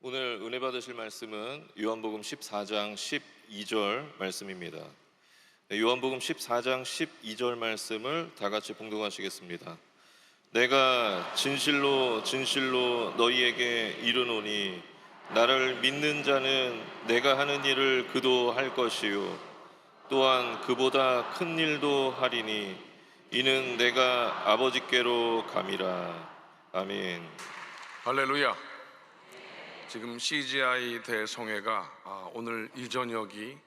오늘 은혜 받으실 말씀은 요한복음 14장 12절 말씀입니다. 요한복음 14장 12절 말씀을 다 같이 봉독하시겠습니다. 내가 진실로 진실로 너희에게 이르노니 나를 믿는 자는 내가 하는 일을 그도 할 것이요 또한 그보다 큰 일도 하리니 이는 내가 아버지께로 감이라. 아멘. 할렐루야. 지금 CGI 대성회가 오늘 이 저녁이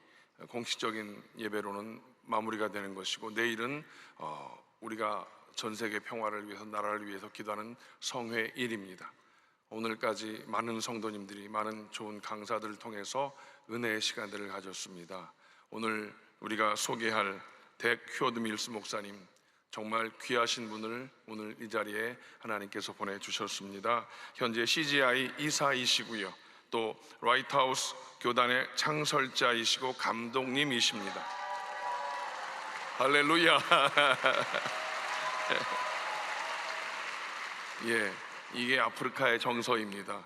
공식적인 예배로는 마무리가 되는 것이고, 내일은 우리가 전 세계 평화를 위해서, 나라를 위해서 기도하는 성회일입니다. 오늘까지 많은 성도님들이 많은 좋은 강사들을 통해서 은혜의 시간들을 가졌습니다. 오늘 우리가 소개할 덱 휴어드 밀스 목사님, 정말 귀하신 분을 오늘 이 자리에 하나님께서 보내주셨습니다. 현재 CGI 이사이시고요, 또 라이트하우스 교단의 창설자이시고 감독님이십니다. 할렐루야. 예, 이게 아프리카의 정서입니다.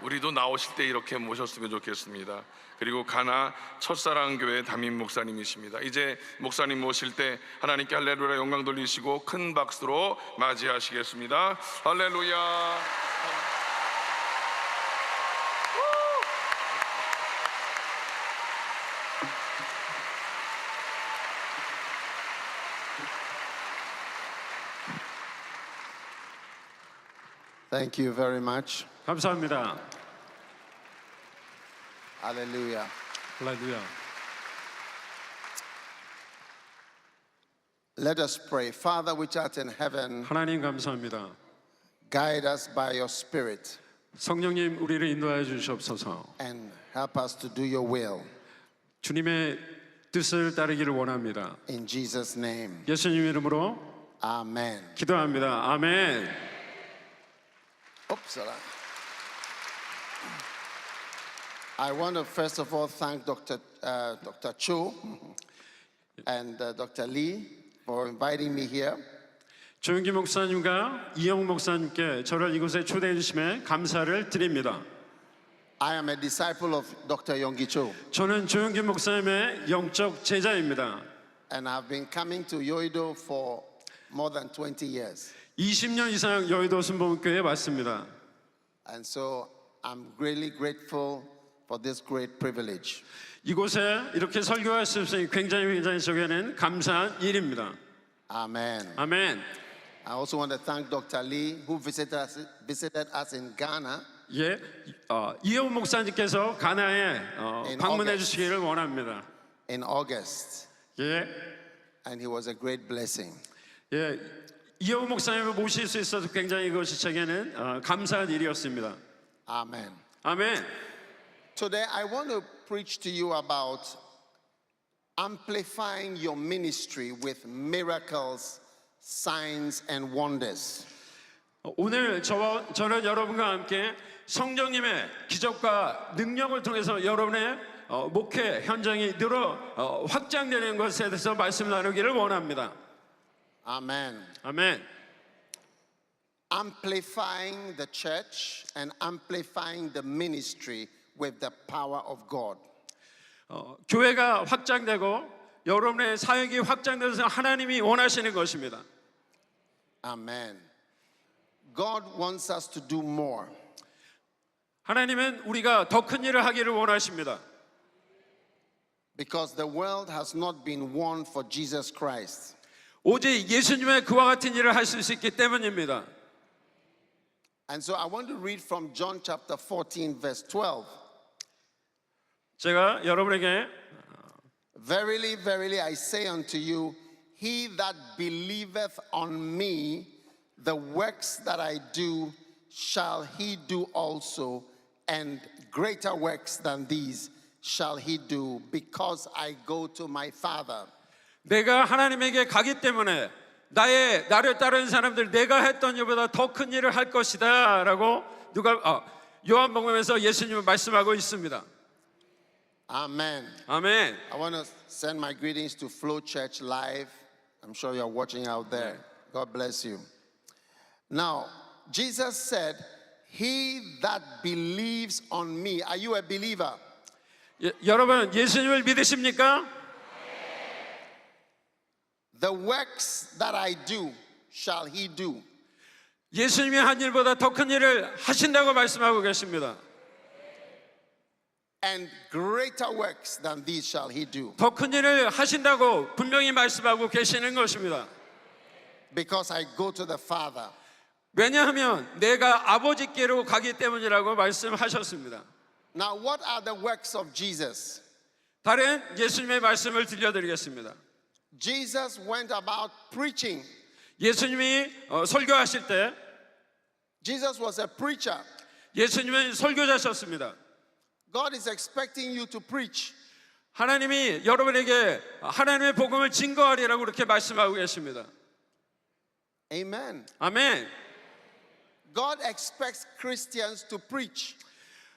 우리도 나오실 때 이렇게 모셨으면 좋겠습니다. 그리고 가나 첫사랑교회 담임 목사님이십니다. 이제 목사님 모실 때 하나님께 할렐루야 영광 돌리시고 큰 박수로 맞이하시겠습니다. 할렐루야. Thank you very much. 감사합니다. Hallelujah. 할렐루야. Let us pray. Father which art in heaven, 하나님 감사합니다. guide us by your Spirit 성령님 우리를 인도하여 주시옵소서. and help us to do your will. 주님의 뜻을 따르기를 원합니다. In Jesus' name, 예수님 이름으로 amen. 기도합니다. 아멘. Oops, I want to first of all thank Dr. Cho and Dr. Lee for inviting me here. 조영기 목사님과 이영 목사님께 저를 이곳에 초대해 주심에 감사를 드립니다. I am a disciple of Dr. Yonggi Cho, 저는 조영기 목사님의 영적 제자입니다. and I've been coming to Yoido for more than 20 years. 20년 이상 여의도 순복음교회에 왔습니다. And so I'm really grateful for this great privilege. 이곳에 이렇게 설교할 수 있으니 굉장히 저에게는 감사한 일입니다. Amen. 아멘. I also want to thank Dr. Lee, who visited us in Ghana 예, 이영 목사님께서 가나에 방문해 August. 주시기를 원합니다. in August, 예, and he was a great blessing. 예, 이영 목사님을 모실 수 있어서 굉장히 이것이 제게는 감사한 일이었습니다. Amen. 아멘. Today, I want to preach to you about amplifying your ministry with miracles, signs, and wonders. 오늘 저는 여러분과 함께 성령님의 기적과 능력을 통해서 여러분의 목회 현장이 늘어 확장되는 것에 대해서 말씀 나누기를 원합니다. Amen. 아멘. Amplifying the church and amplifying the ministry with the power of God. 교회가 확장되고 여러분의 사역이 확장돼서 하나님이 원하시는 것입니다. Amen. God wants us to do more. 하나님은 우리가 더 큰 일을 하기를 원하십니다. Because the world has not been won for Jesus Christ. 오직 예수님의 그와 같은 일을 할 수 있기 때문입니다. And so I want to read from John chapter 14 verse 12. 제가 여러분에게 Verily, verily, I say unto you, he that believeth on me, the works that I do, shall he do also, and greater works than these shall he do, because I go to my Father. 내가 하나님에게 가기 때문에 나를 따르는 사람들 내가 했던 일보다 더 큰 일을 할 것이다 라고 요한복음에서 예수님은 말씀하고 있습니다. Amen. 아멘. I want to send my greetings to Flow Church Live. I'm sure you're watching out there. God bless you. Now, Jesus said, He that believes on me. Are you a believer? 여러분 예수님을 믿으십니까? The works that I do shall he do. 예수님이 한 일보다 더 큰 일을 하신다고 말씀하고 계십니다. And greater works than these shall he do. 더 큰 일을 하신다고 분명히 말씀하고 계시는 것입니다. Because I go to the Father. 왜냐하면 내가 아버지께로 가기 때문이라고 말씀하셨습니다. Now, what are the works of Jesus? 다른 예수님의 말씀을 들려드리겠습니다. Jesus went about preaching. 예수님이 설교하실 때 Jesus was a preacher. 예수님은 설교자셨습니다. God is expecting you to preach. 하나님이 여러분에게 하나님의 복음을 증거하리라고 그렇게 말씀하고 계십니다. Amen. 아멘. God expects Christians to preach.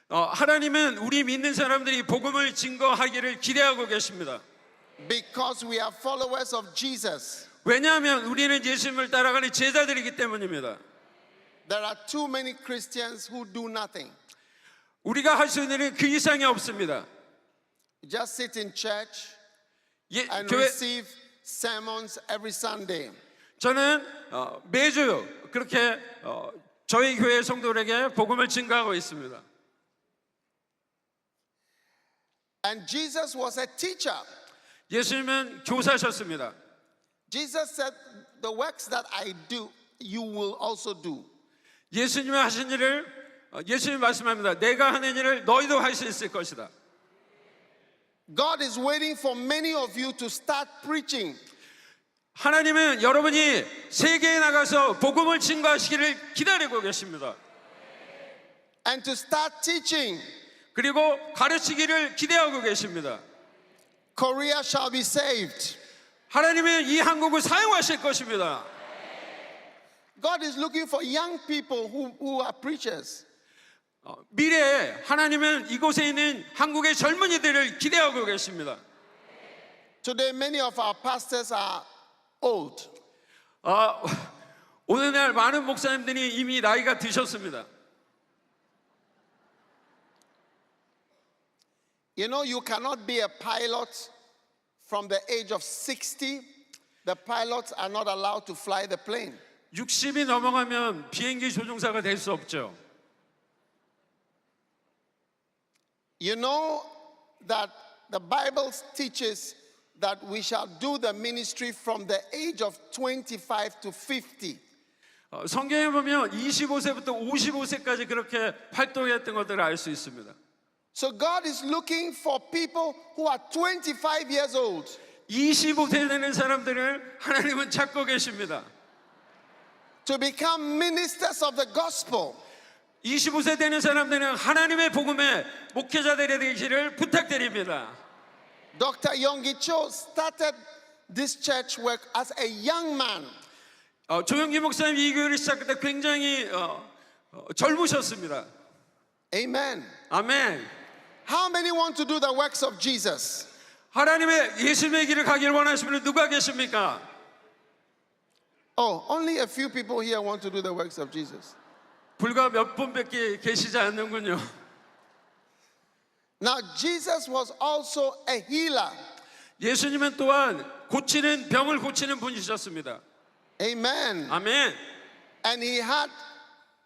하나님은 우리 믿는 사람들이 복음을 증거하기를 기대하고 계십니다. Because we are followers of Jesus. 왜냐하면 우리는 예수님을 따라가는 제자들이기 때문입니다. There are too many Christians who do nothing. 우리가 할 수 있는 일은 그 이상이 없습니다. Just sit in church and 교회, receive sermons every Sunday. 저는 매주 그렇게 저희 교회 성도들에게 복음을 증거하고 있습니다. And Jesus was a teacher. 예수님은 교사셨습니다. Jesus said, the works that I do, you will also do. 예수님이 하신 일을 예수님이 말씀합니다. 내가 하는 일을 너희도 할 수 있을 것이다. God is waiting for many of you to start preaching. 하나님은 여러분이 세계에 나가서 복음을 증거하시기를 기다리고 계십니다. And to start teaching. 그리고 가르치기를 기대하고 계십니다. Korea shall be saved. 하나님은 이 한국을 사용하실 것입니다. God is looking for young people who are preachers. 미래에 하나님은 이곳에 있는 한국의 젊은이들을 기대하고 계십니다. Today many of our pastors are old. 오늘날 많은 목사님들이 이미 나이가 드셨습니다. You know, you cannot be a pilot from the age of 60. The pilots are not allowed to fly the plane. 60이 넘어가면 비행기 조종사가 될 수 없죠. You know that the Bible teaches that we shall do the ministry from the age of 25 to 50. 성경에 보면 25세부터 55세까지 그렇게 활동했던 것들을 알 수 있습니다. So God is looking for people who are 25 years old. 25세 되는 사람들을 하나님은 찾고 계십니다. To become ministers of the gospel. 25세 되는 사람들은 하나님의 복음의 목회자들이 되기를 부탁드립니다. Dr. Yonggi Cho started this church work as a young man. 조영기 목사님 이 교회를 시작할 때 굉장히 젊으셨습니다. Amen. 아멘. How many want to do the works of Jesus? 하나님의 예수님의 길을 가길 원하시는 분 누가 계십니까? Oh, only a few people here want to do the works of Jesus. 불과 몇 분밖에 계시지 않는군요. Now, Jesus was also a healer. 예수님은 또한 고치는 병을 고치는 분이셨습니다. Amen. 아멘. And he had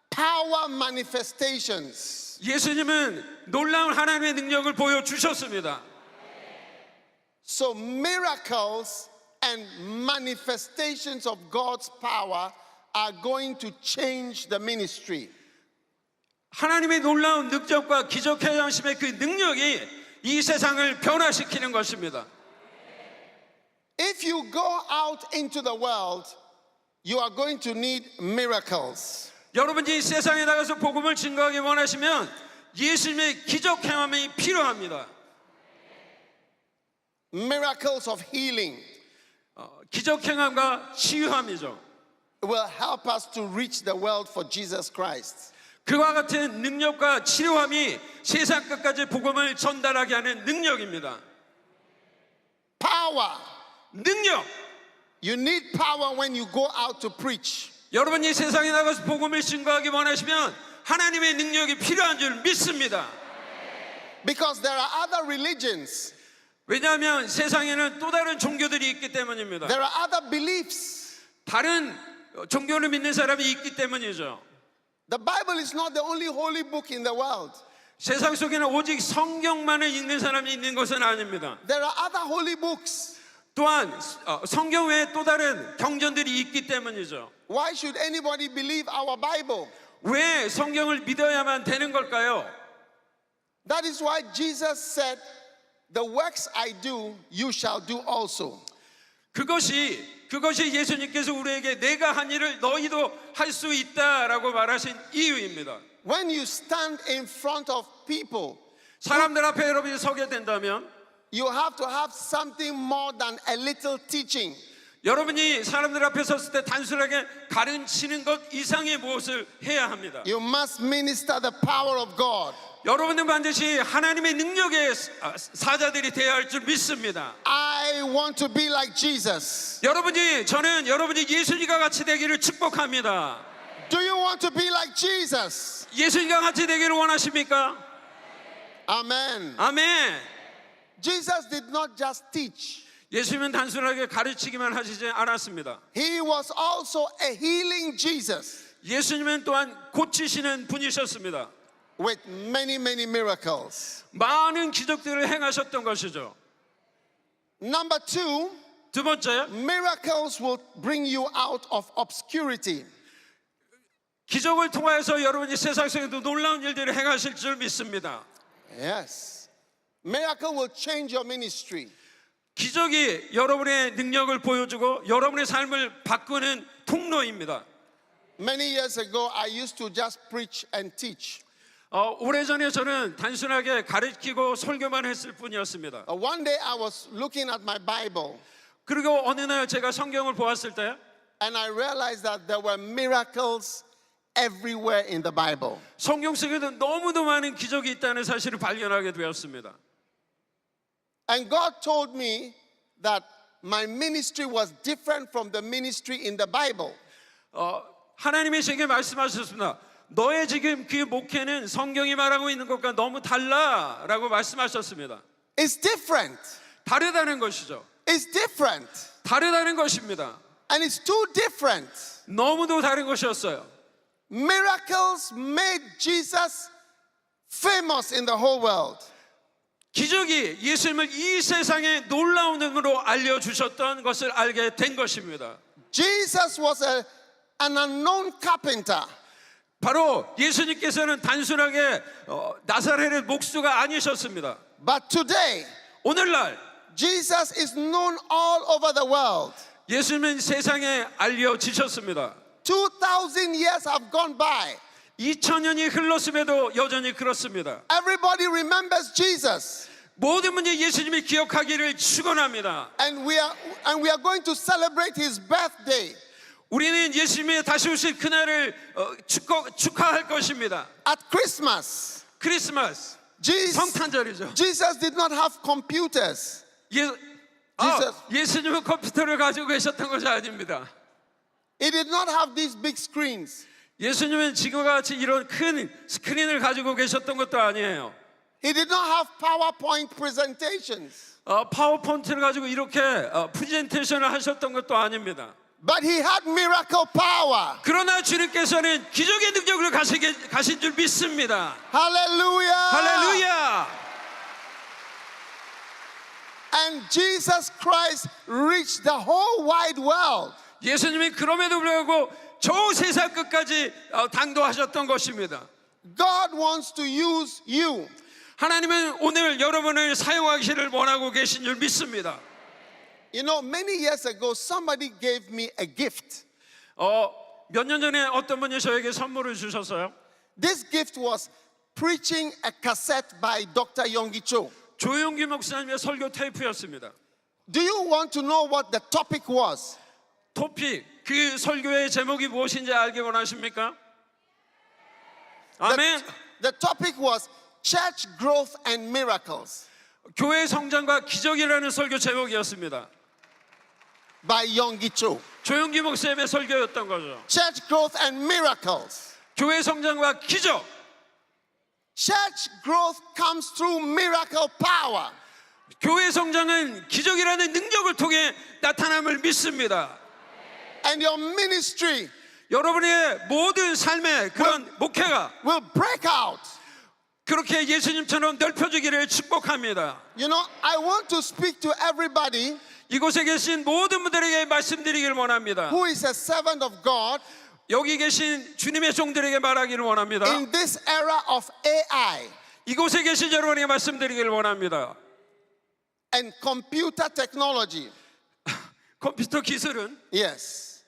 power manifestations. 예수님은 놀라운 하나님의 능력을 보여주셨습니다. So miracles and manifestations of God's power are going to change the ministry. 하나님의 놀라운 능력과 기적 행하심의 그 능력이 이 세상을 변화시키는 것입니다. If you go out into the world, you are going to need miracles. 여러분이 이 세상에 나가서 복음을 증거하기 원하시면 예수님의 기적 행함이 필요합니다. Miracles of healing 기적 행함과 치유함이죠. will help us to reach the world for Jesus Christ. 그와 같은 능력과 치료함이 세상 끝까지 복음을 전달하게 하는 능력입니다. Power. 능력. You need power when you go out to preach. 여러분이 세상에 나가서 복음을 증거하기 원하시면 하나님의 능력이 필요한 줄 믿습니다. Because there are other religions, 왜냐하면 세상에는 또 다른 종교들이 있기 때문입니다. there are other beliefs. 다른 종교를 믿는 사람이 있기 때문이죠. The Bible is not the only holy book in the world. 세상 속에는 오직 성경만을 읽는 사람이 있는 것은 아닙니다. There are other holy books. 또한 성경 외에 또 다른 경전들이 있기 때문이죠. Why should anybody believe our Bible? 왜 성경을 믿어야만 되는 걸까요? That is why Jesus said, the works I do, you shall do also. 그것이 예수님께서 우리에게 내가 한 일을 너희도 할 수 있다라고 말하신 이유입니다. When you stand in front of people, 사람들 앞에 여러분이 서게 된다면 you have to have something more than a little teaching. 여러분이 사람들 앞에 섰을 때 단순하게 가르치는 것 이상의 무엇을 해야 합니다. You must minister the power of God. 여러분은 반드시 하나님의 능력의 사자들이 되어야 할 줄 믿습니다. I want to be like Jesus. 저는 여러분이 예수님과 같이 되기를 축복합니다. Do you want to be like Jesus? 예수님과 같이 되기를 원하십니까? Amen. 아멘. Jesus did not just teach. 예수님은 단순하게 가르치기만 하시지 않았습니다. He was also a healing Jesus 예수님은 또한 고치시는 분이셨습니다. with many, many miracles. 많은 기적들을 행하셨던 것이죠. Number two, 두 번째, miracles will bring you out of obscurity. 기적을 통하여서 여러분이 세상 속에도 놀라운 일들을 행하실 줄 믿습니다. Yes. Miracle will change your ministry. 기적이 여러분의 능력을 보여주고 여러분의 삶을 바꾸는 통로입니다. Many years ago, I used to just preach and teach. 오래전에 저는 단순하게 가르치고 설교만 했을 뿐이었습니다. One day, I was looking at my Bible, 그리고 어느 날 제가 성경을 보았을 때 and I realized that there were miracles everywhere in the Bible. 성경 속에도 너무도 많은 기적이 있다는 사실을 발견하게 되었습니다. And God told me that my ministry was different from the ministry in the Bible. 하나님이 제게 말씀하셨습니다. 너의 지금 그 목회는 성경이 말하고 있는 것과 너무 달라라고 말씀하셨습니다. It's different. 다르다는 것이죠. It's different. 다르다는 것입니다. And it's too different. 너무도 다른 것이었어요. Miracles made Jesus famous in the whole world. 기적이 예수님을 이 세상에 놀라운 능으로 알려주셨던 것을 알게 된 것입니다. Jesus was an unknown carpenter. 바로 예수님께서는 단순하게 나사렛의 목수가 아니셨습니다. But today, 오늘날 Jesus is known all over the world. 예수님은 세상에 알려지셨습니다. 2,000 years have gone by. 2000년이 흘렀음에도 여전히 그렇습니다. Everybody remembers Jesus. 모든 분이 예수님이 기억하기를 축원합니다. And we are going to celebrate his birthday. 우리는 예수님의 다시 오실 그날을 축하할 것입니다. At Christmas, 크리스마스, Jesus 성탄절이죠. did not have computers. 예수님은 컴퓨터를 가지고 계셨던 것이 아닙니다. He did not have these big screens. 예수님은 지금과 같이 이런 큰 스크린을 가지고 계셨던 것도 아니에요. He did not have PowerPoint presentations. 파워포인트를 가지고 이렇게 프레젠테이션을 하셨던 것도 아닙니다. But he had miracle power. 그러나 주님께서는 기적의 능력을 가신 줄 믿습니다. Hallelujah. 할렐루야! And Jesus Christ reached the whole wide world. 예수님이 그럼에도 불구하고 저 세상 끝까지 당도하셨던 것입니다. God wants to use you. 하나님은 오늘 여러분을 사용하기를 원하고 계신 줄 믿습니다. You know, many years ago, somebody gave me a gift. 몇 년 전에 어떤 분이 저에게 선물을 주셨어요. This gift was preaching a cassette by Dr. Yonggi Cho. 조용기 목사님의 설교 테이프였습니다. Do you want to know what the topic was? 토픽, 그 설교의 제목이 무엇인지 알기 원하십니까? 아멘. The topic was church growth and miracles 교회 성장과 기적이라는 설교 제목이었습니다. by Yonggi Cho. 조용기 목사님의 설교였던 거죠. Church growth and miracles. 교회 성장과 기적, Church growth comes through miracle power. 교회 성장은 기적이라는 능력을 통해 나타남을 믿습니다. And your ministry 여러분의 모든 삶의 그런 목회가 will break out. 그렇게 예수님처럼 넓혀지기를 축복합니다. You know, I want to speak to everybody 이곳에 계신 모든 분들에게 말씀드리기를 원합니다. who is a servant of God 여기 계신 주님의 종들에게 말하기를 원합니다. in this era of AI 이곳에 계신 여러분에게 말씀드리기를 원합니다. and computer technology. 컴퓨터 기술은 Yes.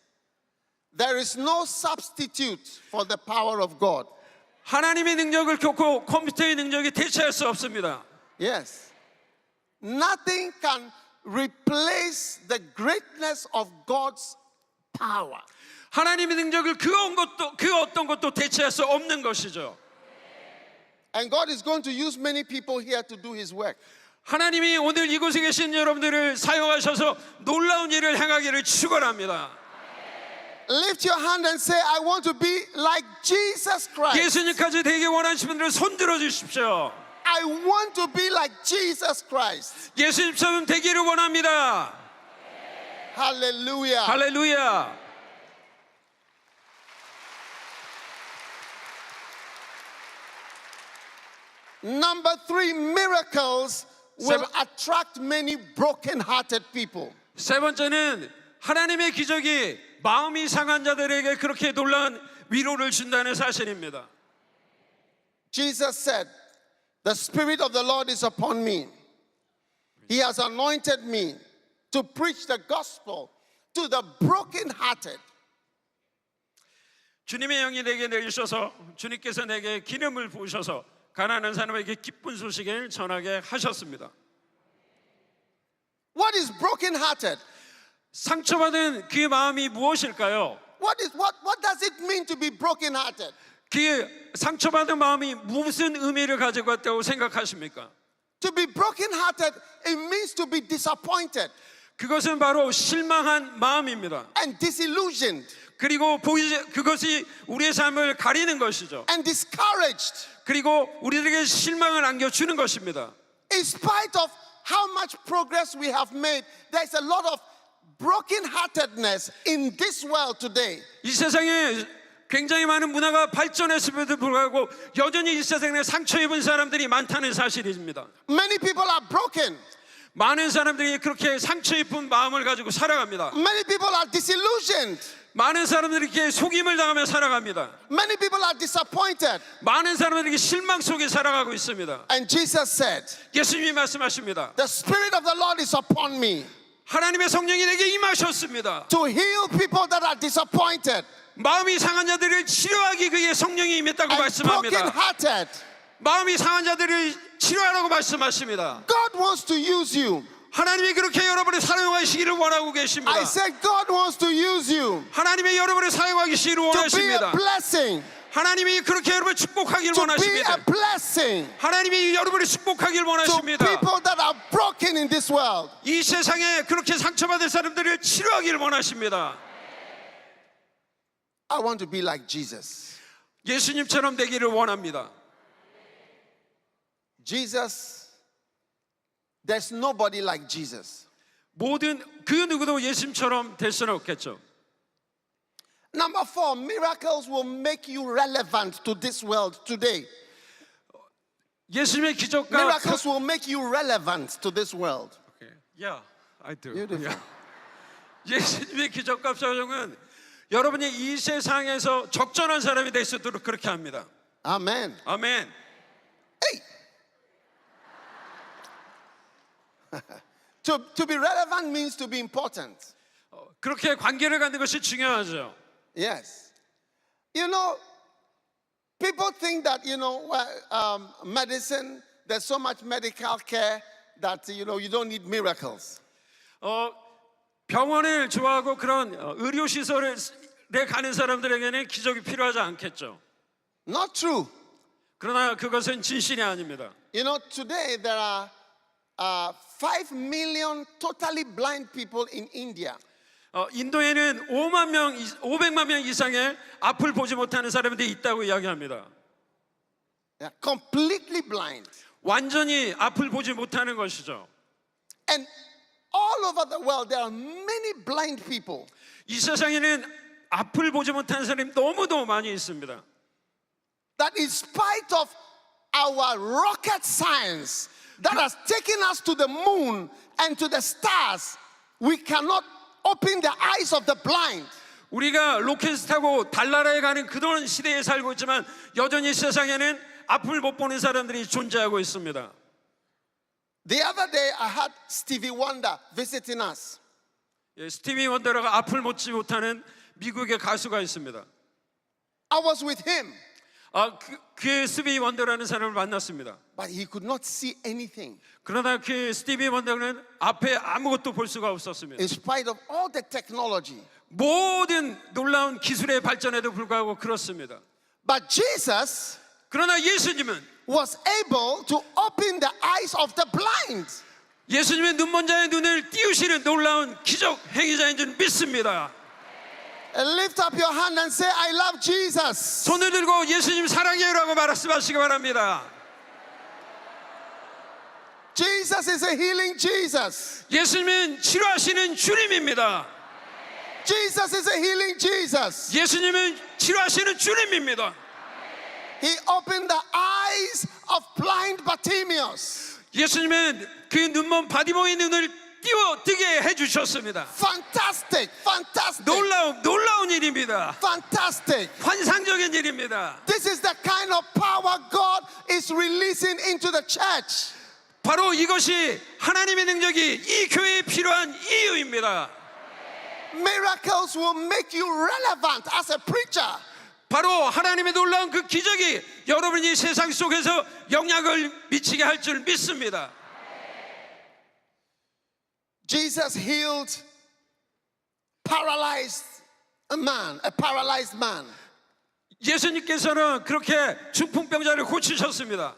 There is no substitute for the power of God. 하나님의 능력을 겪고 컴퓨터의 능력이 대체할 수 없습니다. Yes. Nothing can replace the greatness of God's power. 하나님의 능력을 그 어떤 것도 대체할 수 없는 것이죠. And God is going to use many people here to do His work. 하나님이 오늘 이곳에 계신 여러분들을 사용하셔서 놀라운 일을 행하기를 축원합니다. Lift your hand and say, I want to be like Jesus Christ. 예수님까지 되기 원하시는 분들은 손 들어 주십시오. I want to be like Jesus Christ. 예수님처럼 되기를 원합니다. Hallelujah. 할렐루야. Number 3, miracles will attract many broken-hearted people. 세 번째는 하나님의 기적이 마음이 상한 자들에게 그렇게 놀라운 위로를 준다는 사실입니다. Jesus said, the Spirit of the Lord is upon me. He has anointed me to preach the gospel to the broken-hearted. 주님의 영이 내게 내리셔서 주님께서 내게 기름을 부으셔서 가난한 사람에게 기쁜 소식을 전하게 하셨습니다. What is broken-hearted? 상처받은 그 마음이 무엇일까요? What does it mean to be broken-hearted? 그 상처받은 마음이 무슨 의미를 가지고 있다고 생각하십니까? To be broken-hearted, it means to be disappointed 그것은 바로 실망한 마음입니다. and disillusioned 그리고 그것이 우리의 삶을 가리는 것이죠. and discouraged. 그리고 우리들에게 실망을 안겨주는 것입니다. In spite of how much progress we have made, there's a lot of broken-heartedness in this world today. 이 세상에 굉장히 많은 문화가 발전했음에도 불구하고 여전히 이 세상에 상처 입은 사람들이 많다는 사실입니다. Many people are broken. 많은 사람들이 그렇게 상처 입은 마음을 가지고 살아갑니다. Many people are disillusioned. 많은 사람들이 이렇게 속임을 당하며 살아갑니다. Many people are disappointed. 많은 사람들이 실망 속에 살아가고 있습니다. And Jesus said, 예수님이 말씀하십니다. the Spirit of the Lord is upon me 하나님의 성령이 내게 임하셨습니다. to heal people that are disappointed 마음이 상한 자들을 치료하기 그의 성령이 임했다고 and 말씀합니다. broken-hearted. 마음이 상한 자들을 치료하라고 말씀하십니다. God wants to use you. 하나님이 그렇게 여러분을 사용하시기를 원하고 계십니다. I said God wants to use you 하나님이 여러분을 사용하시기를 to be a 원하십니다. blessing. 하나님이 그렇게 여러분을 축복하기를 To be 원하십니다. a blessing 하나님이 여러분을 축복하기를 to 원하십니다. people that are broken in this world. 이 세상에 그렇게 상처받은 사람들을 치료하기를 원하십니다. I want to be like Jesus. 예수님처럼 되기를 원합니다. Jesus, there's nobody like Jesus. 모든 그 누구도 예수님처럼 될 수는 없겠죠. Number 4, miracles will make you relevant to this world today. 예수님의 기적과 Miracles will make you relevant to this world. Yeah, I do. Beautiful. Yeah. 예수님의 기적과 표적은 여러분이 이 세상에서 적절한 사람이 될 수 있도록 그렇게 합니다. Amen. 아멘. Hey! To be relevant means to be important. 그렇게 관계를 갖는 것이 중요하죠. Yes. You know, people think that, medicine, there's so much medical care that, you don't need miracles. 병원을 좋아하고 그런 의료 시설에 가는 사람들에게는 기적이 필요하지 않겠죠. Not true. 그러나 그것은 진실이 아닙니다. You know, today there are 5 million totally blind people in India. 인도에는 500만 명 이상의 앞을 보지 못하는 사람들이 있다고 이야기합니다. They are completely blind. 완전히 앞을 보지 못하는 것이죠. And all over the world, there are many blind people. 이 세상에는 앞을 보지 못하는 사람이 너무도 많이 있습니다. That in spite of our rocket science that has taken us to the moon and to the stars, we cannot open the eyes of the blind. 우리가 로켓 타고 달나라에 가는 그런 시대에 살고 있지만 여전히 세상에는 앞을 못 보는 사람들이 존재하고 있습니다. The other day, I had Stevie Wonder visiting us. 스티비 원더라가 앞을 보지 못하는 미국의 가수가 있습니다. I was with him, 그 스티비 원더라는 사람을 만났습니다. but he could not see anything. 그러나 그 스티비 원더는 앞에 아무것도 볼 수가 없었습니다. In spite of all the technology. 모든 놀라운 기술의 발전에도 불구하고 그렇습니다. But Jesus 그러나 예수님은 was able to open the eyes of the blind. 예수님의 눈먼 자의 눈을 띄우시는 놀라운 기적 행위자인 줄 믿습니다. And lift up your hand and say, I love Jesus. 손을 들고 예수님 사랑해요라고 말씀하시기 바랍니다. Jesus is a healing Jesus. 예수님은 치료하시는 주님입니다. Jesus is a healing Jesus. 예수님은 치료하시는 주님입니다. He opened the eyes of blind Bartimaeus. 예수님은 그 눈먼 바디모의 눈을 띄워뜨게 해주셨습니다. Fantastic, fantastic, 놀라운 일입니다. fantastic. 환상적인 일입니다. This is the kind of power God is releasing into the church. 바로 이것이 하나님의 능력이 이 교회에 필요한 이유입니다. Miracles will make you relevant as a preacher. 바로 하나님의 놀라운 그 기적이 여러분이 세상 속에서 영향을 미치게 할 줄 믿습니다. Jesus healed a paralyzed man. 예수님께서는 그렇게 중풍병자를 고치셨습니다.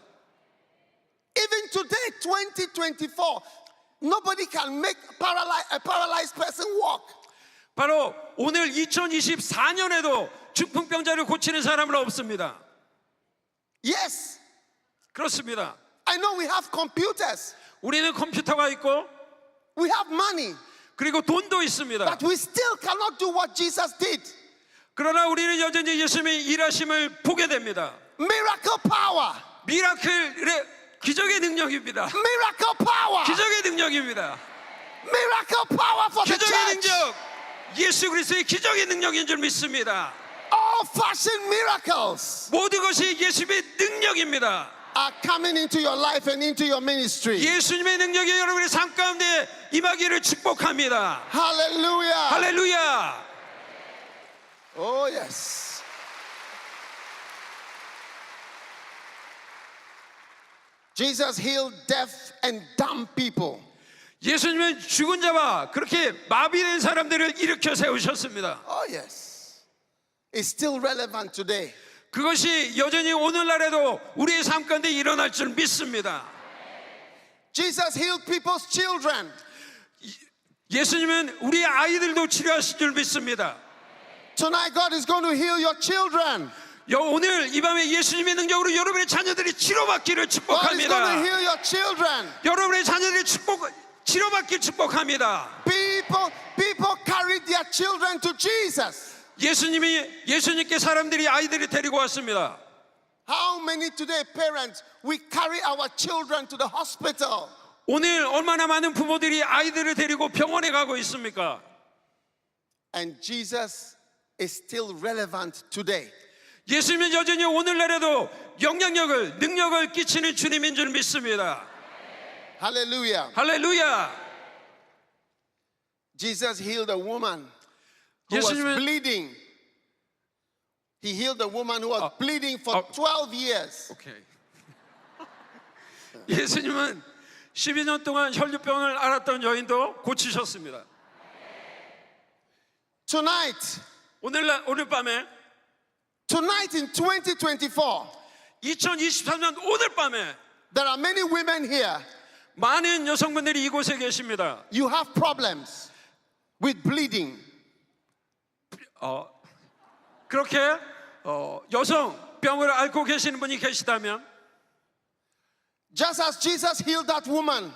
Even today, 2024, nobody can make a paralyzed person walk. 바로 오늘 2024년에도 중풍병자를 고치는 사람은 없습니다. Yes, 그렇습니다. I know we have computers, 우리는 컴퓨터가 있고 we have money, 그리고 돈도 있습니다. but we still cannot do what Jesus did. 그러나 우리는 여전히 예수님의 일하심을 보게 됩니다. Miracle power, 미라클의 기적의 능력입니다. miracle power, 기적의 능력입니다. miracle power for the 기적의 church. 능력, 예수 그리스도의 기적의 능력인 줄 믿습니다. All fashion miracles 모든 것이 예수님의 능력입니다. are coming into your life and into your ministry. 예수님의 능력이 여러분의 삶 가운데 임하기를 축복합니다. Hallelujah. 할렐루야. Oh, yes. Jesus healed deaf and dumb people. 예수님은 죽은 자와 그렇게 마비된 사람들을 일으켜 세우셨습니다. Oh, yes. It's still relevant today. 그것이 여전히 오늘날에도 우리의 삶 가운데 일어날 줄 믿습니다. Jesus healed people's children. 예수님은 우리 아이들도 치료하실 줄 믿습니다. Tonight, God is going to heal your children. 오늘 이 밤에 예수님의 능력으로 여러분의 자녀들이 치료받기를 God is going to 축복합니다. heal your children. 여러분의 자녀들이 치료받기를 축복합니다. People carried their children to Jesus. 예수님께 사람들이 아이들이 데리고 왔습니다. How many today parents, we carry our children to the hospital? 오늘 얼마나 많은 부모들이 아이들을 데리고 병원에 가고 있습니까? And Jesus is still relevant today. 예수님은 여전히 오늘날에도 영향력을, 능력을 끼치는 주님인 줄 믿습니다. Hallelujah. 할렐루야. Jesus healed a woman who was 예수님은 bleeding. He healed a woman who was bleeding for 12 years. 오케이. 예수님은 12년 동안 혈류병을 앓았던 여인도 고치셨습니다. Tonight 오늘 밤에 in 2024, 2023년 오늘 밤에 there are many women here. 많은 여성분들이 이곳에 계십니다. You have problems with bleeding. 그렇게 여성병을 앓고 계시는 분이 계시다면 just as Jesus healed that woman,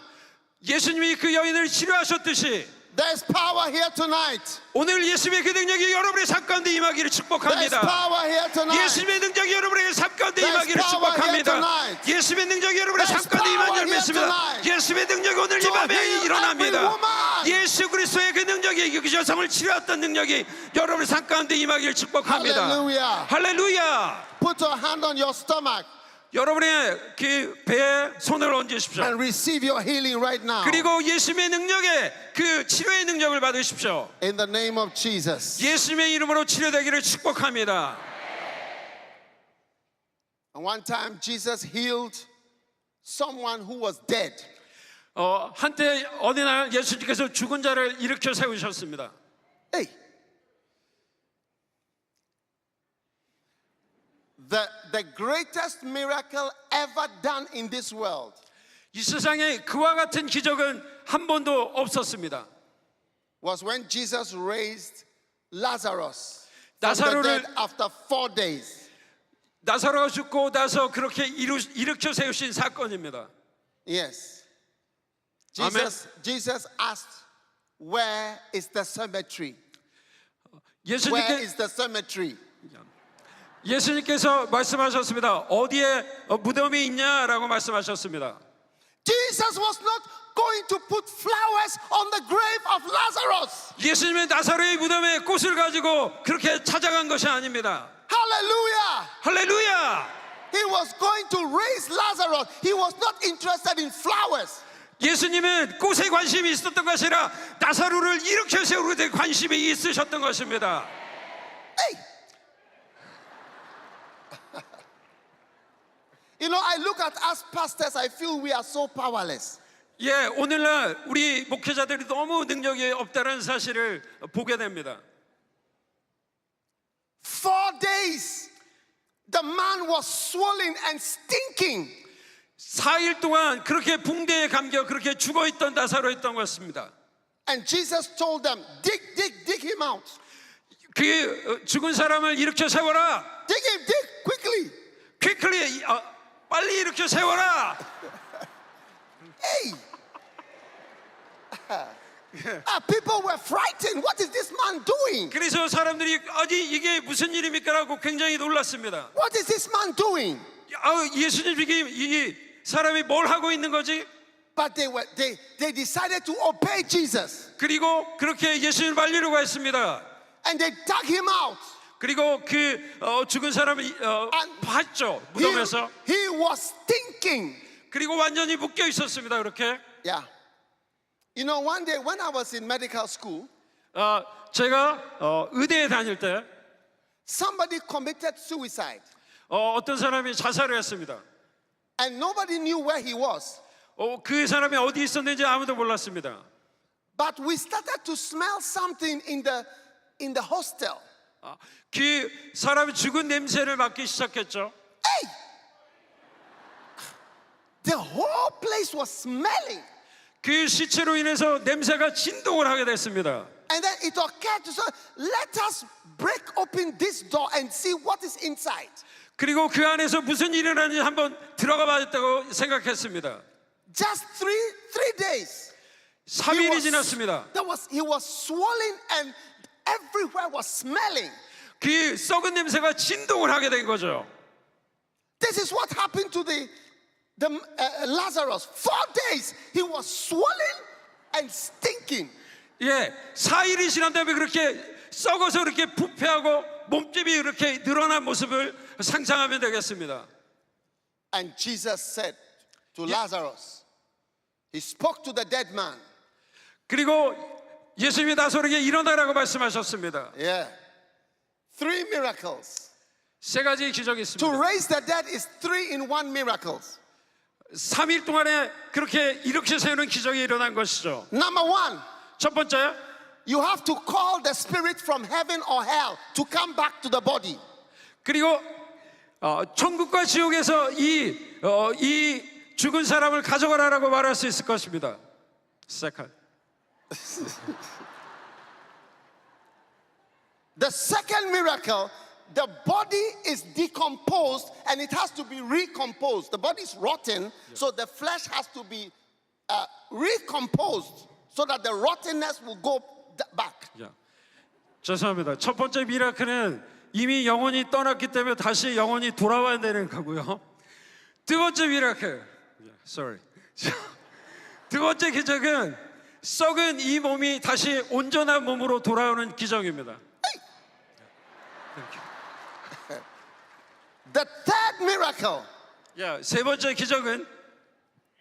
예수님이 그 여인을 치료하셨듯이 there's power here tonight. 오늘 예수님의 그 능력이 여러분의 삶 가운데 임하기를 There's 축복합니다. power here tonight. 예수님의 능력이 여러분의 삶 가운데 There's 임하기를 power here 축복합니다. tonight. 예수님의 능력이 여러분의 삶 There's 가운데 임한 줄 power here 믿습니다. tonight. 예수님의 능력이 오늘 이 To 밤에 heal 일어납니다. every woman. 예수 그리스도의 그 능력이 그 여성을 치료했던 능력이 여러분의 삶 가운데 임하기를 축복합니다. Hallelujah. 할렐루야. Put your hand on your stomach 여러분의 그 배에 손을 얹으십시오. and receive your healing right now. 그리고 예수님의 능력에 그 치료의 능력을 받으십시오. In the name of Jesus. 예수님의 이름으로 치료되기를 축복합니다. And one time Jesus healed someone who was dead. 한때 어느 날 예수님께서 죽은 자를 일으켜 세우셨습니다. Hey. The greatest miracle ever done in this world 이 세상에 그와 같은 기적은 한 번도 없었습니다. was when Jesus raised Lazarus from the 나사로를- dead after 4 days. 나사로가 죽고 나서 그렇게 일으켜 세우신 사건입니다. Yes. Amen. Jesus asked, where is the cemetery? Where 예수님께, is the cemetery? 예수님께서 말씀하셨습니다. 어디에 무덤이 있냐라고 말씀하셨습니다. Jesus was not going to put flowers on the grave of Lazarus. 예수님의 나사로의 무덤에 꽃을 가지고 그렇게 찾아간 것이 아닙니다. Hallelujah. 할렐루야. He was going to raise Lazarus. He was not interested in flowers. 예수님은 꽃에 관심이 있었던 것이 아니라 나사로를 일으켜 세우는 데 관심이 있으셨던 것입니다. Hey. You know, I look at us pastors, I feel we are so powerless. 예, 오늘날 우리 목회자들이 너무 능력이 없다는 사실을 보게 됩니다. 4 days, the man was swollen and stinking. 4일 동안 그렇게 붕대에 감겨 그렇게 죽어있던 나사로였던 것입니다. And Jesus told them, dig him out. 그 죽은 사람을 일으켜 세워라. Dig quickly. quickly, 빨리 일으켜 세워라. Hey. People were frightened. What is this man doing? 그래서 사람들이 아니 이게 무슨 일입니까라고 굉장히 놀랐습니다. What is this man doing? 예수님 이게 사람이 뭘 하고 있는 거지? But they decided to obey Jesus. 그리고 그렇게 예수님을 말리려고 했습니다. And they dug him out. 그리고 그 죽은 사람을 봤죠 무덤에서. He was stinking. 그리고 완전히 묶여 있었습니다. 그렇게. Yeah. You know, one day when I was in medical school, 제가 의대에 다닐 때 somebody committed suicide. 어떤 사람이 자살을 했습니다. And nobody knew where he was. 그 사람이 어디 있었는지 아무도 몰랐습니다. But we started to smell something in the hostel. 그 사람이 죽은 냄새를 맡기 시작했죠. Hey! The whole place was smelling. 그 시체로 인해서 냄새가 진동을 하게 됐습니다. And then it occurred to us, let us break open this door and see what is inside. 그리고 그 안에서 무슨 일이 일어나는지 한번 들어가 봐야겠다고 생각했습니다. Just three days. 3일이 지났습니다. He was swollen and everywhere was smelling. 그 썩은 냄새가 진동을 하게 된 거죠. This is what happened to the Lazarus. 4 days he was swollen and stinking. 예, 4일이 지난 다음에 그렇게 썩어서 그렇게 부패하고 몸집이 이렇게 늘어난 모습을 상상하면 되겠습니다. And Jesus said to Lazarus, he spoke to the dead man. 그리고 예수님이 나사로에게 일어나라고 말씀하셨습니다. Yeah. 3 miracles. 3가지 기적이 To 있습니다. raise the dead is 3-in-1 miracles. 3일 동안에 그렇게 일으켜 세우는 기적이 일어난 것이죠. Number 1, 첫 번째, you have to call the spirit from heaven or hell to come back to the body. 그리고 천국과 지옥에서 이 죽은 사람을 가져가라라고 말할 수 있을 것입니다. Second. The second miracle, the body is decomposed and it has to be recomposed. The body is rotten, so the flesh has to be recomposed so that the rottenness will go back. 자, 죄송합니다. 첫 번째 미라클은 이미 영혼이 떠났기 때문에 다시 영혼이 돌아와야 되는 거고요. 두 번째 미라클, sorry. 두 번째 기적은 썩은 이 몸이 다시 온전한 몸으로 돌아오는 기적입니다. The third miracle, 세 번째 기적은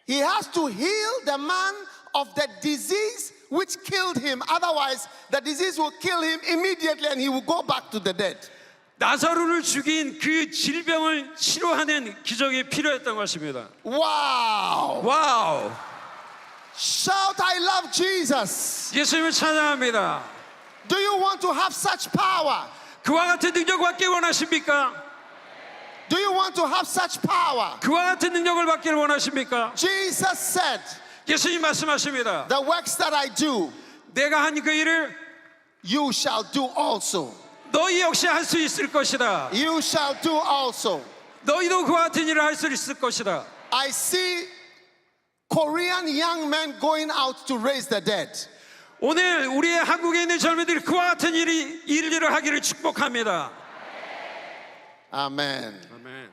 he has to heal the man of the disease which killed him. Otherwise, the disease will kill him immediately and he will go back to the dead. 나사로를 죽인 그 질병을 치료하는 기적이 필요했던 것입니다. Wow! 와우! Shout, I love Jesus. 예수님을 찬양합니다. Do you want to have such power? 그와 같은 능력 받기 원하십니까? Do you want to have such power? 그와 같은 능력을 받기를 원하십니까? Jesus said, 예수님 말씀하십니다. the works that I do, 내가 한 그 일을 you shall do also. 너희 역시 할 수 있을 것이다. You shall do also. 너희도 그와 같은 일을 할 수 있을 것이다. I see Korean young men going out to raise the dead. 오늘 우리의 한국에 있는 젊은이들이 그와 같은 일을 하기를 축복합니다. Amen. 아멘.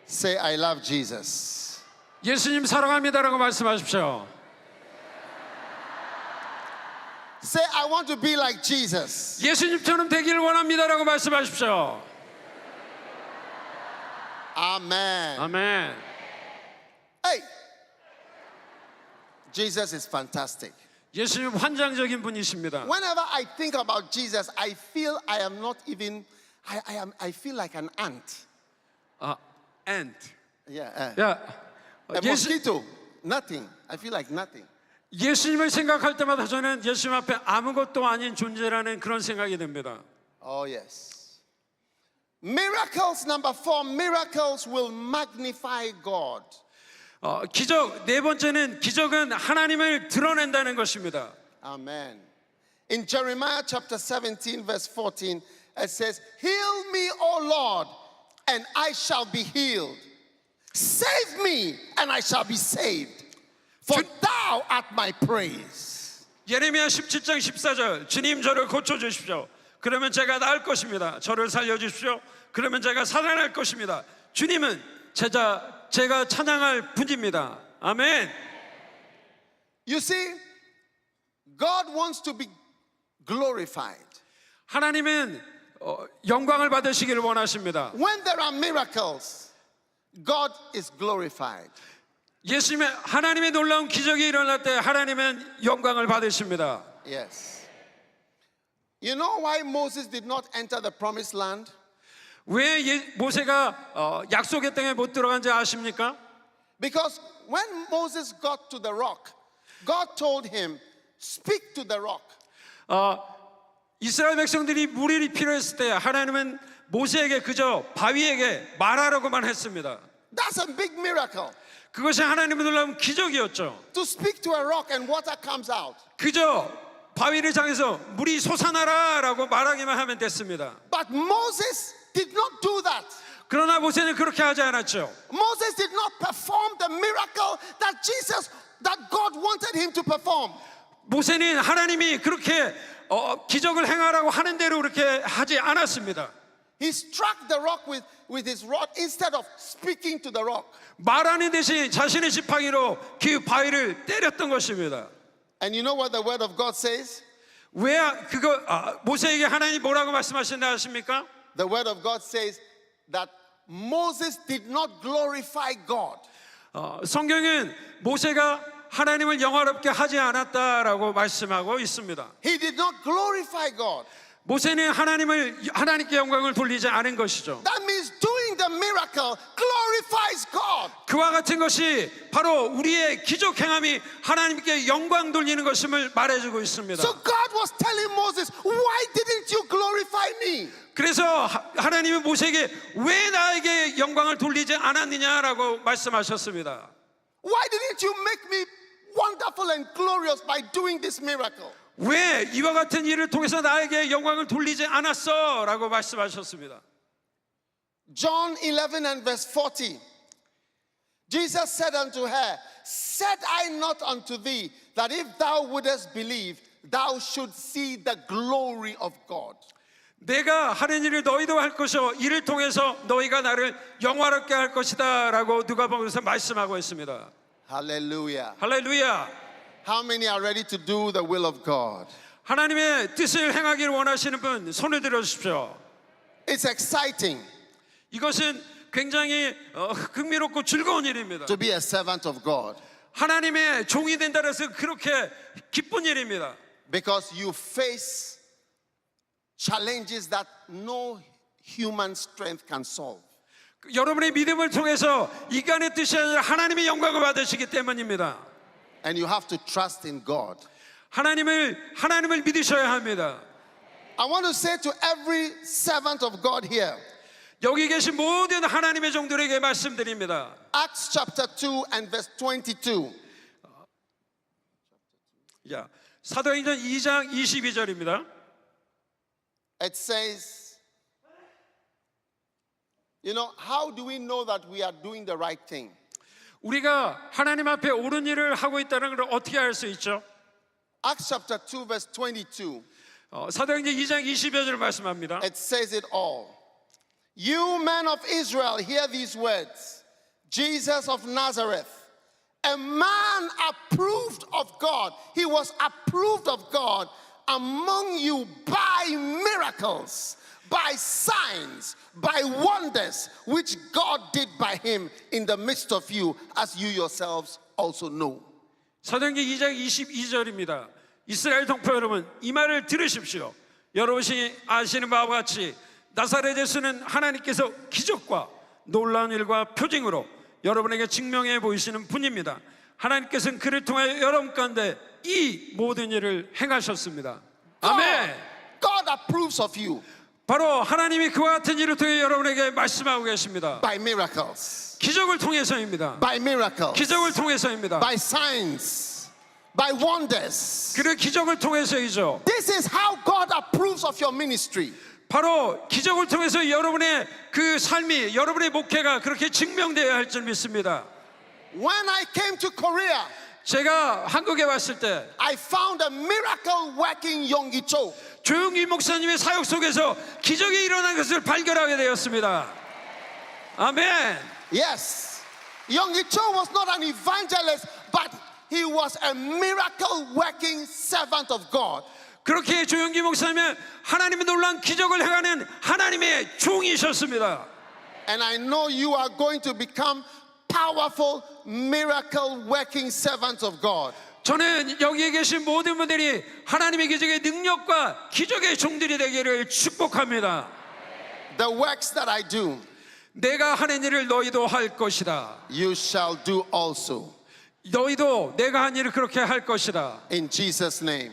Say, I love Jesus. 예수님 사랑합니다라고 말씀하십시오. Say, I want to be like Jesus. 예수님처럼 되기를 원합니다라고 말씀하십시오. Amen. 아멘. Hey, Jesus is fantastic. 예수님 환장적인 분이십니다. Whenever I think about Jesus, I feel I am not even, I feel like an ant. ant. Yeah. 야, A mosquito. Nothing. I feel like nothing. 예수님을 생각할 때마다 저는 예수님 앞에 아무것도 아닌 존재라는 그런 생각이 듭니다. Oh, yes. Miracles, number 4, miracles will magnify God. 기적 네 번째는 기적은 하나님을 드러낸다는 것입니다. Amen. In Jeremiah chapter 17, verse 14, it says, Heal me, O Lord, and I shall be healed. Save me, and I shall be saved. For thou art my praise. 예레미야 17장 14절 주님 저를 고쳐주십시오. 그러면 제가 나을 것입니다. 저를 살려주십시오. 그러면 제가 살아날 것입니다. 주님은 제가 찬양할 분입니다. 아멘. You see, God wants to be glorified. 하나님은 영광을 받으시기를 원하십니다. When there are miracles, God is glorified. 하나님의 놀라운 기적이 일어날 때 하나님은 영광을 받으십니다. Yes. You know why Moses did not enter the promised land? 왜 모세가 약속의 땅에 못 들어간지 아십니까? Because when Moses got to the rock, God told him, speak to the rock. 이스라엘 백성들이 물이 필요했을 때 하나님은 모세에게 그저 바위에게 말하라고만 했습니다. That's a big miracle. 그것이 하나님의 놀라운 기적이었죠. To speak to a rock and water comes out. 그저 바위를 향해서 물이 솟아나라라고 말하기만 하면 됐습니다. But Moses did not do that. 그러나 모세는 그렇게 하지 않았죠. Moses did not perform the miracle that God wanted him to perform. 모세는 하나님이 그렇게 기적을 행하라고 하는 대로 그렇게 하지 않았습니다. He struck the rock with his rod instead of speaking to the rock. 말하는 대신 자신의 지팡이로 그 바위를 때렸던 것입니다. And you know what the word of God says? 왜 모세에게 하나님이 뭐라고 말씀하신다 아십니까? The word of God says that Moses did not glorify God. 성경은 모세가 하나님을 영화롭게 하지 않았다라고 말씀하고 있습니다. He did not glorify God. 모세는 하나님께 영광을 돌리지 않은 것이죠. That means doing the miracle glorifies God. 그와 같은 것이 바로 우리의 기적 행함이 하나님께 영광 돌리는 것임을 말해주고 있습니다. So God was telling Moses, why didn't you glorify me? 그래서 하나님은 모세에게 왜 나에게 영광을 돌리지 않았느냐라고 말씀하셨습니다. Why didn't you make me wonderful and glorious by doing this miracle? 왜 이와 같은 일을 통해서 나에게 영광을 돌리지 않았어? 라고 말씀하셨습니다. John 11 and verse 40. Jesus said unto her, Said I not unto thee that if thou wouldest believe, thou should see the glory of God? 내가 하는 일을 너희도 할 것이요 이를 통해서 너희가 나를 영화롭게 할 것이다 라고 누가복음에서 말씀하고 있습니다. Hallelujah. 할렐루야. How many are ready to do the will of God? 하나님의 뜻을 행하기를 원하시는 분 손을 들어주십시오. It's exciting 이것은 굉장히 흥미롭고 즐거운 일입니다. to be a servant of God 하나님의 종이 된다고 해서 그렇게 기쁜 일입니다. because you face challenges that no human strength can solve. 여러분의 믿음을 통해서 인간의 뜻이 아니라 하나님의 영광을 받으시기 때문입니다. And you have to trust in God. 하나님을 믿으셔야 합니다. I want to say to every servant of God here, 여기 계신 모든 하나님의 종들에게 말씀드립니다. Acts chapter 2 and verse 22. 자, 사도행전 2장 22절입니다. It says, you know, how do we know that we are doing the right thing? 우리가 하나님 앞에 옳은 일을 하고 있다는 걸 어떻게 알 수 있죠? Acts chapter 2 verse 22. 사도행전 2장 22절 말씀합니다. It says it all. You men of Israel, hear these words. Jesus of Nazareth, a man approved of God. He was approved of God among you by miracles, by signs, by wonders, which God did by him in the midst of you, as you yourselves also know. 사도행전 2장 22절입니다. 이스라엘 동포 여러분, 이 말을 들으십시오. 여러분이 아시는 바와 같이 나사렛 예수는 하나님께서 기적과 놀라운 일과 표징으로 여러분에게 증명해 보이시는 분입니다. 하나님께서는 그를 통하여 여러분 가운데 이 모든 일을 행하셨습니다. 아멘. God approves of you 바로 하나님이 그와 같은 일을 통해 여러분에게 말씀하고 계십니다. by miracles, 기적을 통해서입니다. by miracles, 기적을 통해서입니다. by signs, by wonders. 그 기적을 통해서이죠. This is how God approves of your ministry. 바로 기적을 통해서 여러분의 그 삶이, 여러분의 목회가 그렇게 증명되어야 할 줄 믿습니다. When I came to Korea, 제가 한국에 왔을 때 I found a miracle working Yonggi Cho. 조용기 목사님의 사역 속에서 기적이 일어난 것을 발견하게 되었습니다. 아멘. Yes, Yonggi Cho was not an evangelist, but he was a miracle working servant of God. 그렇게 조용기 목사님은 하나님의 놀라운 기적을 행하는 하나님의 종이셨습니다. And I know you are going to become powerful miracle working servants of God. 저는 여기에 계신 모든 분들이 하나님의 기적의 능력과 기적의 종들이 되기를 축복합니다. The works that I do, 내가 하는 일을 너희도 할 것이다. you shall do also. 너희도 내가 한 일을 그렇게 할 것이다. In Jesus' name.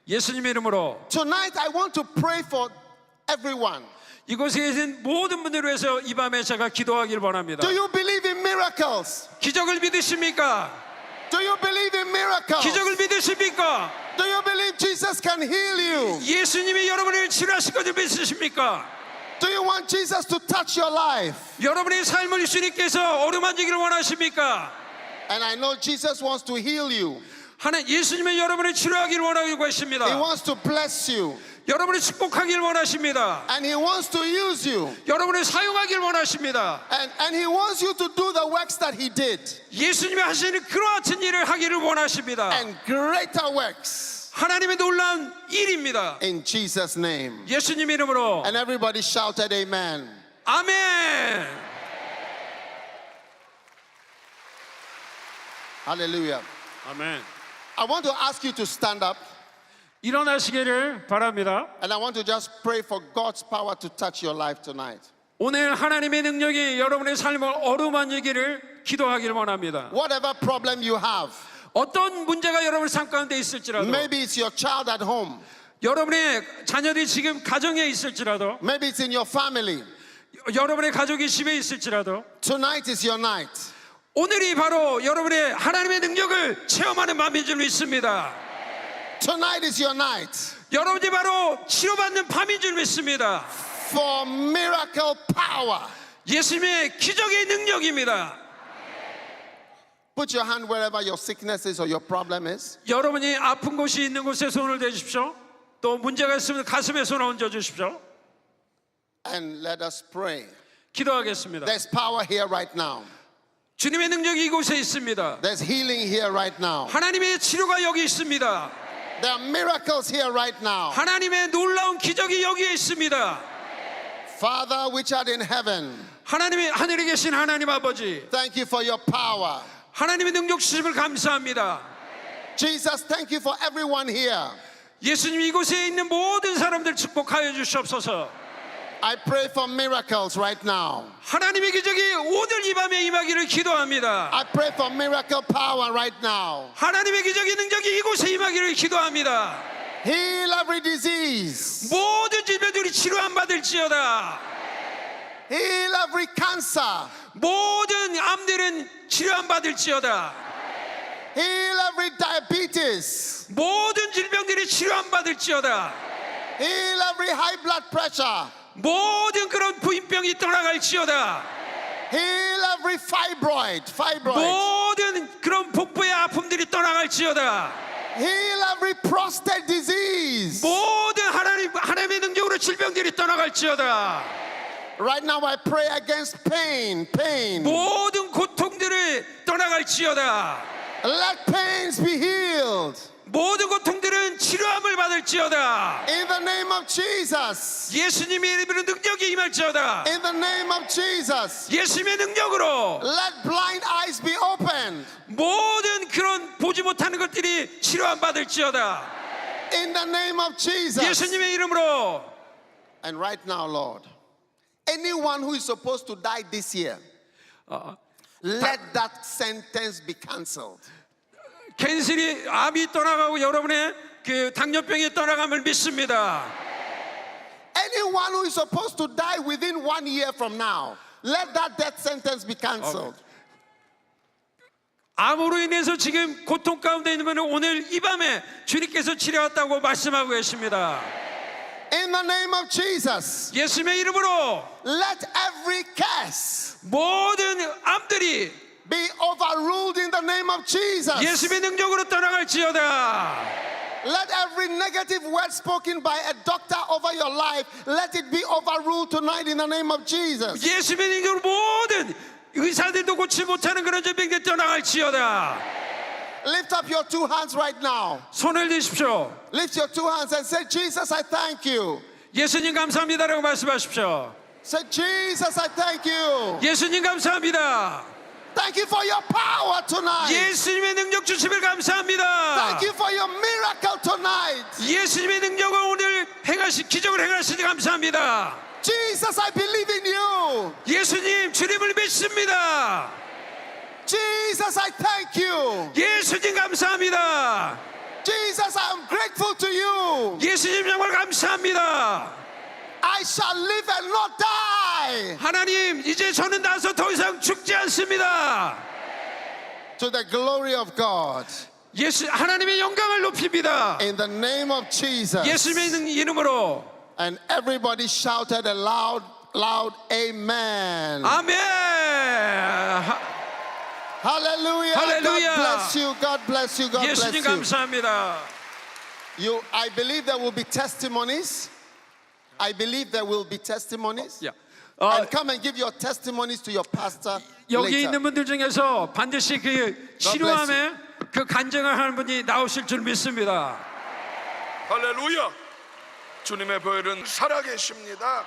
예수님 이름으로 Tonight I want to pray for everyone. 이곳에 계신 모든 분들을 위해서 이 밤에 제가 기도하길 원합니다. Do you believe in miracles? 기적을 믿으십니까? Do you believe in miracles? 기적을 믿으십니까? Do you believe Jesus can heal you? 예수님이 여러분을 치료하실 것을 믿으십니까? Do you want Jesus to touch your life? 여러분의 삶을 주님께서 어루만지기를 원하십니까? And I know Jesus wants to heal you. 예수님이 여러분을 치료하기를 원하고 He 계십니다. wants to bless you. 여러분을 축복하기를 원하십니다. And he wants to use you. 여러분을 사용하기를 원하십니다. And he wants you to do the works that he did. 예수님이 하시는 그와 같은 일을 하기를 원하십니다. And greater works. 하나님의 놀라운 일입니다. In Jesus' name. 예수님 이름으로 And everybody shouted amen. 아멘. Hallelujah. 아멘. I want to ask you to stand up. 일어나시기를 바랍니다. And I want to just pray for God's power to touch your life tonight. 오늘 하나님의 능력이 여러분의 삶을 어루만지기를 기도하기를 원합니다. Whatever problem you have, 어떤 문제가 여러분 삶 가운데 있을지라도, maybe it's your child at home, 여러분의 자녀들이 지금 가정에 있을지라도, maybe it's in your family. 여러분의 가족이 집에 있을지라도, Tonight is your night. 오늘이 바로 여러분의 하나님의 능력을 체험하는 밤인 줄 믿습니다. Tonight is your night 여러분이 바로 치료받는 밤인 줄 믿습니다. for miracle power. 예수님의 기적의 능력입니다. Put your hand wherever your sickness is or your problem is. 여러분이 아픈 곳이 있는 곳에 손을 대주십시오. 또 문제가 있으면 가슴에 손을 얹어 주십시오. And let us pray. 기도하겠습니다. There's power here right now. 주님의 능력이 이곳에 있습니다. There's healing here right now. 하나님의 치료가 여기 있습니다. There are miracles here right now. 하나님의 놀라운 기적이 여기에 있습니다. Father, which art in heaven, 하나님의 하늘에 계신 하나님 아버지, thank you for your power. 하나님의 능력 주심을 감사합니다. Jesus, thank you for everyone here. 예수님 이곳에 있는 모든 사람들 축복하여 주시옵소서. I pray for miracles right now. 하나님의 기적이 오늘 이 밤에 임하기를 기도합니다. I pray for miracle power right now. 하나님의 기적의 능력이 이곳에 임하기를 기도합니다. Heal every disease. 모든 질병들이 치료함 받을지어다. Heal every cancer. 모든 암들은 치료함 받을지어다. Heal every diabetes. 모든 질병들이 치료함 받을지어다. Heal every high blood pressure. 모든 그런 부인병이 떠나갈지어다. Heal every fibroid. 모든 그런 복부의 아픔들이 떠나갈지어다. Heal every prostate disease. 모든 하나님의 능력으로 질병들이 떠나갈지어다. Right now I pray against pain. 모든 고통들을 떠나갈지어다. Let pains be healed. 모든 고통들은 치료함을 받을지어다. In the name of Jesus. 예수님의 이름으로 능력이 임할지어다. In the name of Jesus. 예수님의 능력으로 Let blind eyes be opened. 모든 그런 보지 못하는 것들이 치료함 받을지어다. In the name of Jesus. 예수님의 이름으로. And right now, Lord, anyone who is supposed to die this year, let that sentence be cancelled. 캔슬이 암이 떠나가고 여러분의 그 당뇨병이 떠나감을 믿습니다. Anyone who is supposed to die within 1 year from now, let that death sentence be cancelled. 암으로 인해서 지금 고통 가운데 있는 분은 오늘 이 밤에 주님께서 치료했다고 말씀하고 계십니다. In the name of Jesus, 예수님의 이름으로 let every curse 모든 암들이 be overruled in the name of Jesus. 예수님의 능력으로 떠나갈지어다. Let every negative word spoken by a doctor over your life, let it be overruled tonight in the name of Jesus. 예수님의 능력으로 모든 의사들도 고치 못하는 그런 질병들 떠나갈지어다. Lift up your two hands right now. 손을 드십시오. Lift your two hands and say, Jesus, I thank you. 예수님 감사합니다라고 말씀하십시오. Say, Jesus, I thank you. 예수님 감사합니다. Thank you for your power tonight. 예수님의 능력 주심을 감사합니다. Thank you for your miracle tonight. 예수님의 능력을 오늘 기적을 행하시니 감사합니다. Jesus, I believe in you. 예수님 주님을 믿습니다. Jesus, I thank you. 예수님 감사합니다. Jesus, I am grateful to you. 예수님 정말 감사합니다. I shall live and not die. 하나님 이제 저는 나서 더 이상 죽지 않습니다. To the glory of God. 하나님의 영광을 높입니다. In the name of Jesus. 예수님의 이름으로. And everybody shouted a loud amen. 아멘. Hallelujah. Hallelujah. God bless you. God bless you. God bless 예수님 you. 감사합니다. I believe there will be testimonies. I believe there will be testimonies. 야, And come and give your testimonies to your pastor 여기 later. 있는 분들 중에서 반드시 그 치료함에 그 간증을 하는 분이 나오실 줄 믿습니다. 할렐루야. 주님의 보혈은 살아계십니다.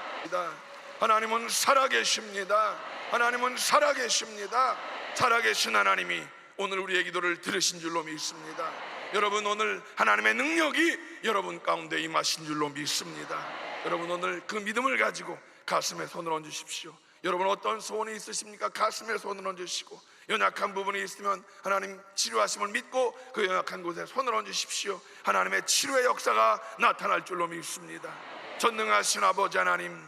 하나님은 살아계십니다. 하나님은 살아계십니다. 살아계신 하나님이 오늘 우리의 기도를 들으신 줄로 믿습니다. 여러분 오늘 하나님의 능력이 여러분 가운데 임하신 줄로 믿습니다. 여러분 오늘 그 믿음을 가지고 가슴에 손을 얹으십시오. 여러분 어떤 소원이 있으십니까? 가슴에 손을 얹으시고 연약한 부분이 있으면 하나님 치료하심을 믿고 그 연약한 곳에 손을 얹으십시오. 하나님의 치료의 역사가 나타날 줄로 믿습니다. 전능하신 아버지 하나님,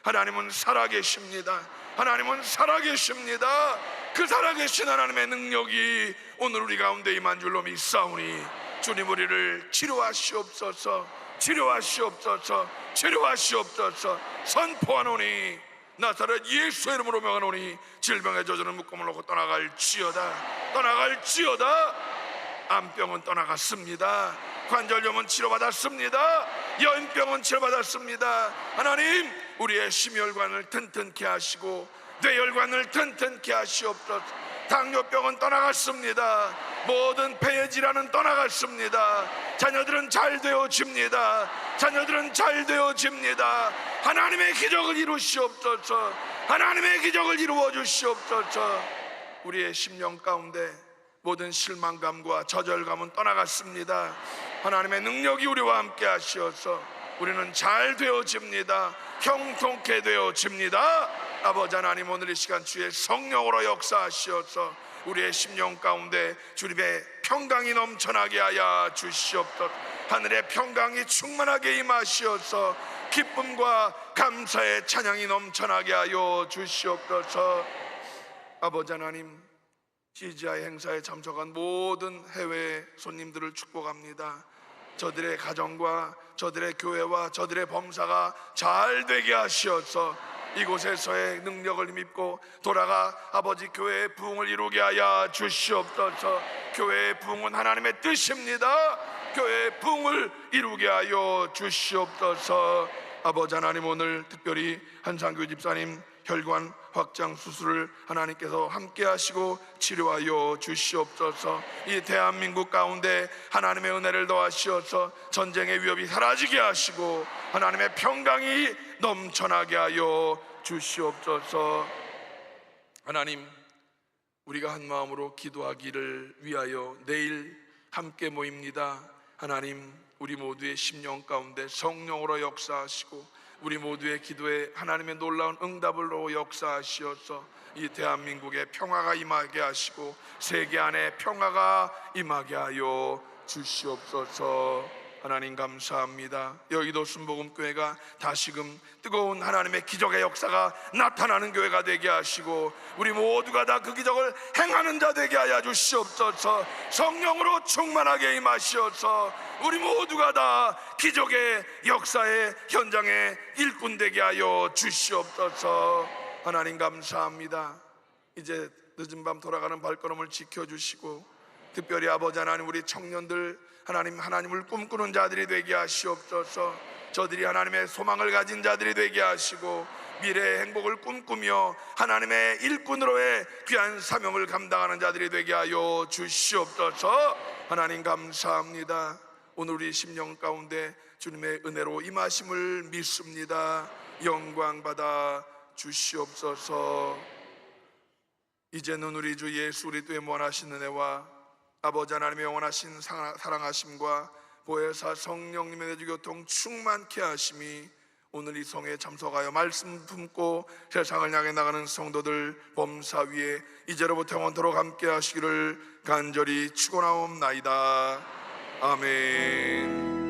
하나님은 살아계십니다. 하나님은 살아계십니다. 그 살아계신 하나님의 능력이 오늘 우리 가운데 임한 줄로 믿사오니 주님 우리를 치료하시옵소서, 치료하시옵소서, 치료하시옵소서. 선포하노니 나사렛 예수의 이름으로 명하노니 질병의 저주는 묶음을 놓고 떠나갈지어다, 떠나갈지어다. 암병은 떠나갔습니다. 관절염은 치료받았습니다. 여인병은 치료받았습니다. 하나님 우리의 심혈관을 튼튼케 하시고 뇌혈관을 튼튼케 하시옵소서. 당뇨병은 떠나갔습니다. 모든 폐의 질환은 떠나갔습니다. 자녀들은 잘 되어집니다. 자녀들은 잘 되어집니다. 하나님의 기적을 이루시옵소서. 하나님의 기적을 이루어 주시옵소서. 우리의 심령 가운데 모든 실망감과 좌절감은 떠나갔습니다. 하나님의 능력이 우리와 함께 하시어서 우리는 잘 되어집니다. 형통케 되어집니다. 아버지 하나님 오늘 이 시간 주의 성령으로 역사하시어서 우리의 심령 가운데 주님의 평강이 넘쳐나게 하여 주시옵소서. 하늘의 평강이 충만하게 임하시어서 기쁨과 감사의 찬양이 넘쳐나게 하여 주시옵소서. 아버지 하나님 CGI 행사에 참석한 모든 해외 손님들을 축복합니다. 저들의 가정과 저들의 교회와 저들의 범사가 잘 되게 하시어서 이곳에서의 능력을 힘입고 돌아가 아버지 교회의 부흥을 이루게 하여 주시옵소서. 교회의 부흥은 하나님의 뜻입니다. 교회의 부흥을 이루게 하여 주시옵소서. 아버지 하나님 오늘 특별히 한상규 집사님 혈관 확장 수술을 하나님께서 함께 하시고 치료하여 주시옵소서. 이 대한민국 가운데 하나님의 은혜를 더하시어서 전쟁의 위협이 사라지게 하시고 하나님의 평강이 넘쳐나게 하여 주시옵소서. 하나님 우리가 한 마음으로 기도하기를 위하여 내일 함께 모입니다. 하나님 우리 모두의 심령 가운데 성령으로 역사하시고 우리 모두의 기도에 하나님의 놀라운 응답으로 역사하시어서 이 대한민국에 평화가 임하게 하시고 세계 안에 평화가 임하게 하여 주시옵소서. 하나님 감사합니다. 여의도 순복음교회가 다시금 뜨거운 하나님의 기적의 역사가 나타나는 교회가 되게 하시고 우리 모두가 다 그 기적을 행하는 자 되게 하여 주시옵소서. 성령으로 충만하게 임하시어서 우리 모두가 다 기적의 역사의 현장에 일꾼 되게 하여 주시옵소서. 하나님 감사합니다. 이제 늦은 밤 돌아가는 발걸음을 지켜주시고 특별히 아버지 하나님 우리 청년들 하나님을 꿈꾸는 자들이 되게 하시옵소서. 저들이 하나님의 소망을 가진 자들이 되게 하시고 미래의 행복을 꿈꾸며 하나님의 일꾼으로의 귀한 사명을 감당하는 자들이 되게 하여 주시옵소서. 하나님 감사합니다. 오늘 우리 심령 가운데 주님의 은혜로 임하심을 믿습니다. 영광 받아 주시옵소서. 이제는 우리 주 예수 그리스도의 무한하신 은혜와 아버지 하나님의 영원하신 사랑하심과 보혜사 성령님의 내주교통 충만케 하심이 오늘 이 성회에 참석하여 말씀 품고 세상을 향해 나가는 성도들 범사 위에 이제로부터 영원토록 함께 하시기를 간절히 축원하옵나이다. 아멘.